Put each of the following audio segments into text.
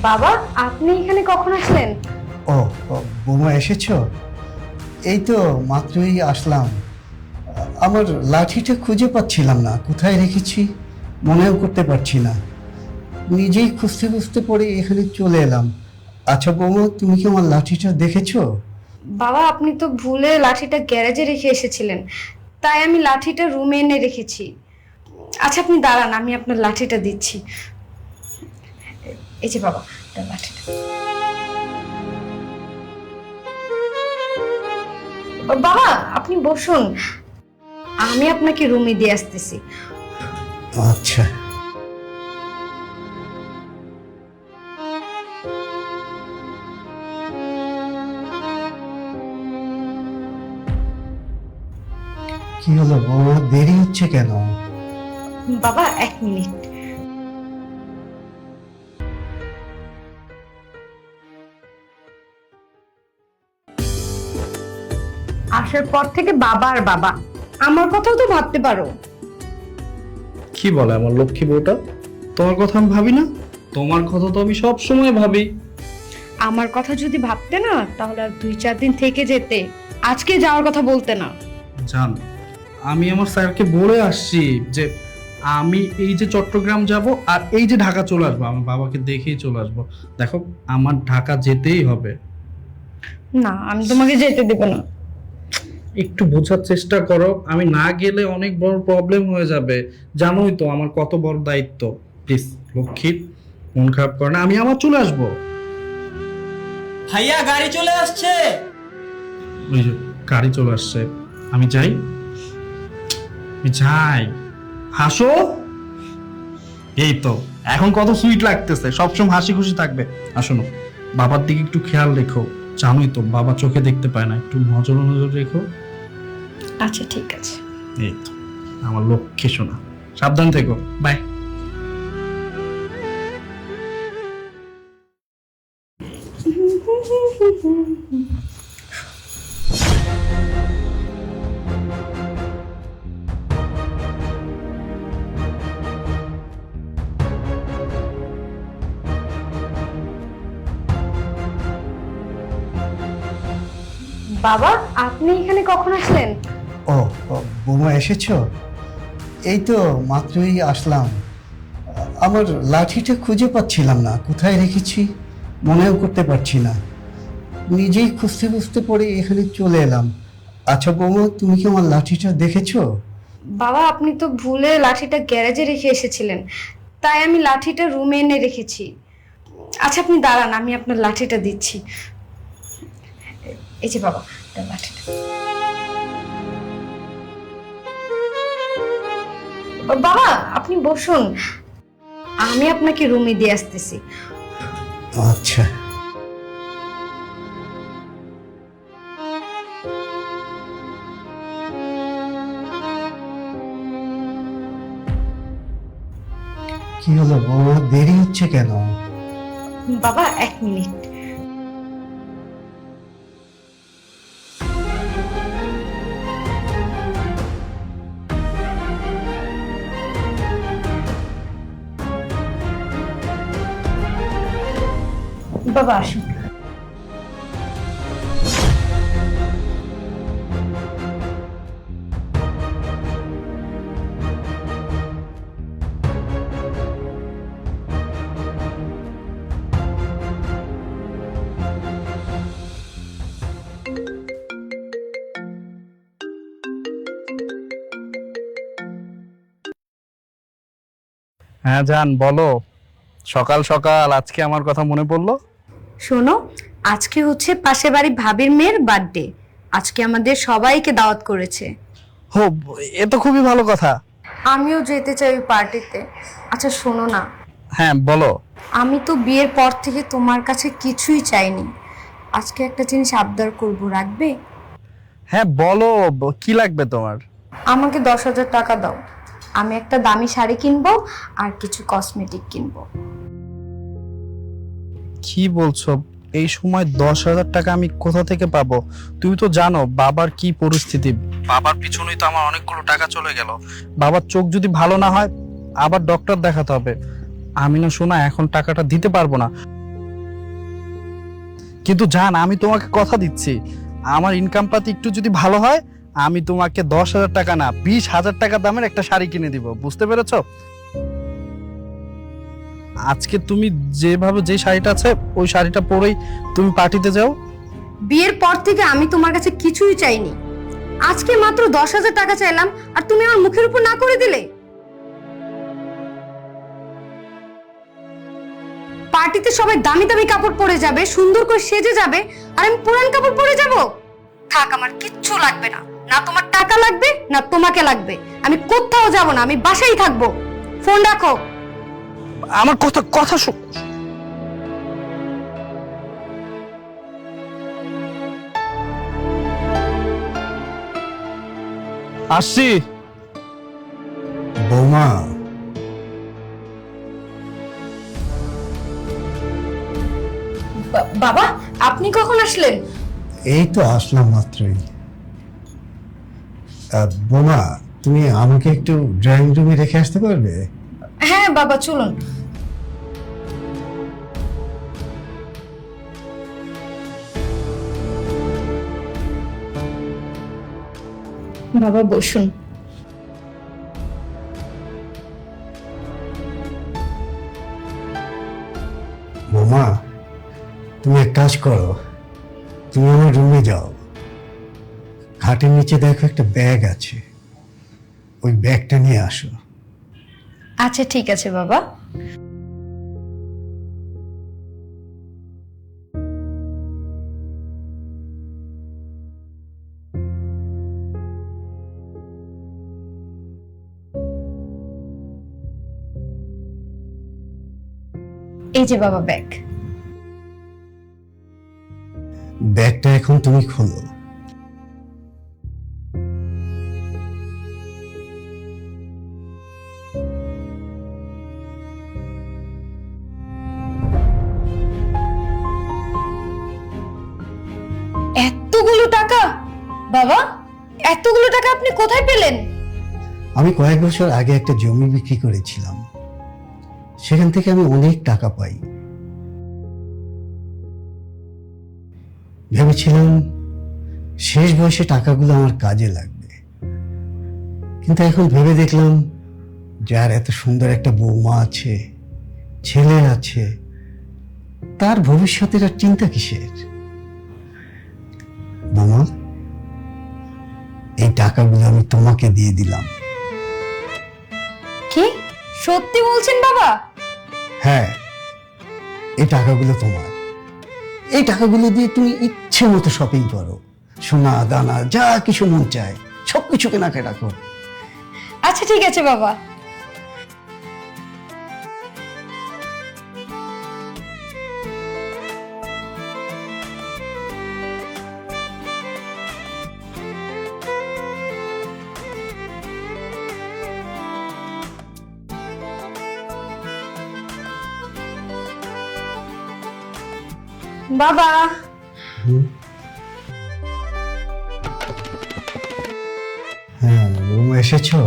বাবা, আপনি এখানে কখন আসলেন? ও ও, বৌমা এসেছো? এই তো মাত্রই আসলাম। আমার লাঠিটা খুঁজে পাচ্ছিলাম না, কোথায় রেখেছি মনেও করতে পারছি না। নিজেই খুঁজতে খুঁজতে পরে এখানে চলে এলাম। আচ্ছা বৌমা, তুমি কি আমার লাঠিটা দেখেছো? বাবা, আপনি তো ভুলে লাঠিটা গ্যারেজে রেখে এসেছিলেন, তাই আমি লাঠিটা রুমে এনে রেখেছি। আচ্ছা আপনি দাঁড়ান, আমি আপনার লাঠিটা দিচ্ছি। এই যে বাবা, আপনার লাঠিটা। বাবা আপনি বসুন, আমি আপনাকে রুমে দিয়ে আসতেছি। আচ্ছা। কি হলো বৌমা, দেরি হচ্ছে কেন? বাবা 1 মিনিট। আসার পর থেকে বাবা আর বাবা, আমার কথাও তো ভাবতে পারো। কি বলে আমার লক্ষ্মী বউটা? তোমার কথা আমি ভাবি না? তোমার কথা তো আমি সব সময় ভাবি। আমার কথা যদি ভাবতে না, তাহলে আর 2-4 দিন থেকে যেতে, আজকে যাওয়ার কথা বলতে না। জান, আমি আমার স্যারকে বলে আসছি যে আমি এই যে চট্টগ্রাম যাব আর এই যে ঢাকা চলে আসবো, আমার বাবাকে দেখেই চলে আসবো। দেখো, আমার ঢাকা যেতেই হবে। না, আমি তোমাকে যেতে দেব না। একটু বোঝার চেষ্টা করো, আমি না গেলে অনেক বড় প্রবলেম হয়ে যাবে। জানোই তো আমার কত বড় দায়িত্ব। প্লিজ লক্ষ্মী, মন খারাপ করো না, আমি আমার চলে আসবো। ভাইয়া গাড়ি চলে আসছে। ওই যে গাড়ি চলে আসছে, আমি যাই। আমি যাই, হাসো। এই তো এখন কত সুইট লাগতেছে, সবসময় হাসি খুশি থাকবে। আসো না, বাবার দিকে একটু খেয়াল রেখো। জানোই তো বাবা চোখে দেখতে পায় না, একটু নজর নজর রেখো। আচ্ছা ঠিক আছে। এই তো আমার লক্ষ্মী সোনা, সাবধান থেকো। বাই। বাবা, আপনি এখানে কখন আসলেন? ও ও, বৌমা এসেছো? এই তো মাত্রই আসলাম। আমার লাঠিটা খুঁজে পাচ্ছিলাম না, কোথায় রেখেছি মনেও করতে পারছি না। নিজেই খুঁজতে খুঁজতে পরে এখানে চলে এলাম। আচ্ছা বৌমা, তুমি কি আমার লাঠিটা দেখেছো? বাবা, আপনি তো ভুলে লাঠিটা গ্যারেজে রেখে এসেছিলেন, তাই আমি লাঠিটা রুমে এনে রেখেছি। আচ্ছা আপনি দাঁড়ান, আমি আপনার লাঠিটা দিচ্ছি। এই যে বাবা, আপনার লাঠিটা। বাবা আপনি বসুন, আমি আপনাকে রুমে দিয়ে আসতেছি। আচ্ছা। কি হলো বৌমা, দেরি হচ্ছে কেন? বাবা 1 মিনিট। বাবা আসুন। হ্যাঁ জান, বলো। সকাল সকাল আজকে আমার কথা মনে পড়লো। শোনো, আজকে হচ্ছে পাশের বাড়ি ভাবির মেয়ের বার্থডে। আজকে আমাদের সবাইকে দাওয়াত করেছে। হো, এ তো খুবই ভালো কথা। আমিও যেতে চাই ওই পার্টিতে। আচ্ছা শোনো না, হ্যাঁ বলো। আমি তো বিয়ের পর থেকে তোমার কাছে কিছুই চাইনি, আজকে একটা জিনিস আবদার করব, রাখবে? হ্যাঁ বলো, কি লাগবে তোমার? আমাকে 10,000 টাকা দাও, আমি একটা দামি শাড়ি কিনবো আর কিছু কসমেটিক কিনবো। কি বলছো? এই সময় 10,000 টাকা আমি কোথা থেকে পাবো? তুমি তো জানো বাবার কি পরিস্থিতি। বাবার পিছনেই তো আমার অনেকগুলো টাকা চলে গেল। বাবার চোখ যদি ভালো না হয় আবার ডক্টর দেখাতে হবে। আমি না শোনা এখন টাকাটা দিতে পারবো না। কিন্তু জান, আমি তোমাকে কথা দিচ্ছি, আমার ইনকাম পাতি একটু যদি ভালো হয় আমি তোমাকে 10,000 টাকা না 20,000 টাকা দামের একটা শাড়ি কিনে দিব। বুঝতে পেরেছো? আজকে তুমি যেভাবে যে শাড়িটা আছে ওই শাড়িটা পরেই তুমি পার্টিতে যাও। বিয়ের পর থেকে আমি তোমার কাছে কিছুই চাইনি, আজকে মাত্র 10,000 টাকা চাইলাম আর তুমি আমার মুখের উপর না করে দিলে। পার্টিতে সবাই দামি দামি কাপড় পরে যাবে, সুন্দর করে সেজে যাবে, আর আমি পুরান কাপড় পরে যাব। থাক, আমার কিচ্ছু লাগবে না, না তোমার টাকা লাগবে না তোমাকে লাগবে। আমি কোথাও যাব না, আমি বাসায় থাকবো। ফোন রাখো। আমার কথা কথা আসছি। বৌমা, বাবা, আপনি কখন আসলেন? এই তো আসলাম মাত্রই। বৌমা, তুমি আমাকে একটু ড্রয়িং রুমে রেখে আসতে পারবে? হ্যাঁ বাবা, চলুন। বাবা বসুন। বৌমা, তুমি এক কাজ করো, তুমি আমার রুমে যাও, খাটের নিচে দেখো একটা ব্যাগ আছে, ওই ব্যাগটা নিয়ে আসো। আচ্ছা ঠিক আছে বাবা। এই যে বাবা ব্যাগ। ব্যাগটা এখন তুমি খোলো। এতগুলো টাকা? বাবা, এতগুলো টাকা আপনি কোথায় পেলেন? আমি কয়েক বছর আগে একটা জমি বিক্রি করেছিলাম, সেখান থেকে আমি অনেক টাকা পাই। ভেবেছিলাম শেষ বয়সে টাকাগুলো আমার কাজে লাগবে, কিন্তু এখন ভেবে দেখলাম যার এত সুন্দর একটা বৌমা আছে, ছেলে আছে, তার ভবিষ্যতের আর চিন্তা কিসের? বৌমা, এই টাকাগুলো আমি তোমাকে দিয়ে দিলাম। কি সত্যি বলছেন বাবা? হ্যাঁ, এই টাকাগুলো তোমার। এই টাকাগুলো দিয়ে তুমি ইচ্ছে মতো শপিং করো, সোনা দানা যা কিছু মন চায় সবকিছু কেনাকাটা করো। আচ্ছা ঠিক আছে বাবা। বাবা, হ্যাঁ বৌমা, এসেছো?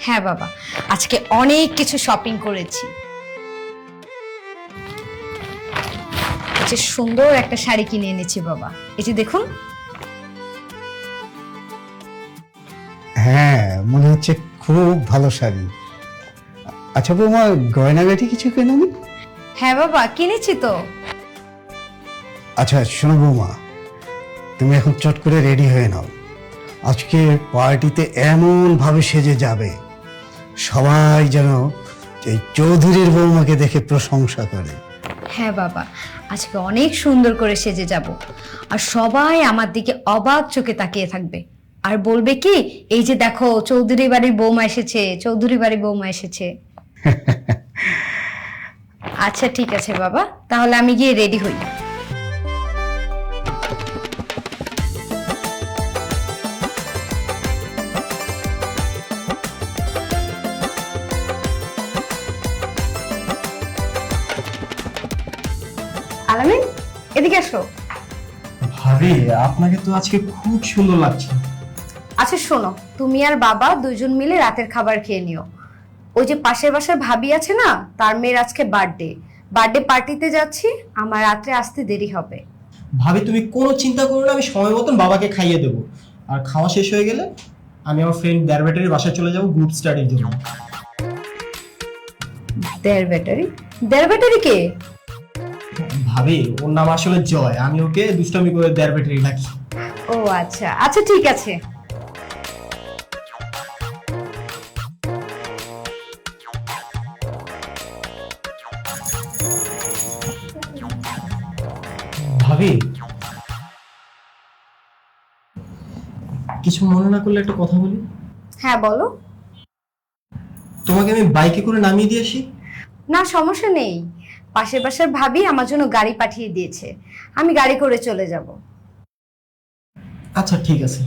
হ্যাঁ বাবা, আজকে অনেক কিছু শপিং করেছি। এই যে সুন্দর একটা শাড়ি কিনে এনেছি বাবা, এই যে দেখুন। হ্যাঁ, মনে হচ্ছে খুব ভালো শাড়ি। আচ্ছা বৌমা, গয়নাগাটি কিছু কেননি? হ্যাঁ বাবা, কিনেছি তো। আচ্ছা শোনো বৌমা, তুমি এখন চট করে রেডি হয়ে নাও। আজকে পার্টিতে এমন ভাবে সেজে যাবে সবাই যেন এই চৌধুরীর বৌমাকে দেখে প্রশংসা করে। হ্যাঁ বাবা, আজকে অনেক সুন্দর করে সেজে যাব, আর সবাই আমার দিকে অবাক চোখে তাকিয়ে থাকবে আর বলবে কি, এই যে দেখো চৌধুরী বাড়ির বৌমা এসেছে, চৌধুরী বাড়ির বৌমা এসেছে। আচ্ছা ঠিক আছে বাবা, তাহলে আমি গিয়ে রেডি হই। আলামিন, এদিকে আসো। ভাবি আপনাকে তো আজকে খুব সুন্দর লাগছে। আচ্ছা শোনো, তুমি আর বাবা দুইজন মিলে রাতের খাবার খেয়ে নিও। ওই যে পাশের বাসার ভাবি আছে না, তার মেয়ের আজকে বার্থডে পার্টিতে যাচ্ছি, আমার রাত্রে আসতে দেরি হবে। ভাবি তুমি কোনো চিন্তা করো না, আমি সময় মতন বাবাকে খাইয়ে দেবো। আর খাওয়া শেষ হয়ে গেলে আমি আমার ফ্রেন্ড দেড় বাসায় চলে যাবো গ্রুপ স্টাডির জন্য। দেড় ব্যাটারি কে? ভাবি ওর নাম আসলে জয়, আমি ওকে দুষ্টামি করে দেড় ডাকি। ও আচ্ছা আচ্ছা, ঠিক আছে। ভাবি কিছু মনে না করলে একটা কথা বলি। হ্যাঁ বলো। তোমাকে আমি বাইকে করে নামিয়ে দিয়ে আসি। না সমস্যা নেই, পাশের বাসার ভাবি আমার জন্য গাড়ি পাঠিয়ে দিয়েছে, আমি গাড়ি করে চলে যাব। আচ্ছা ঠিক আছে।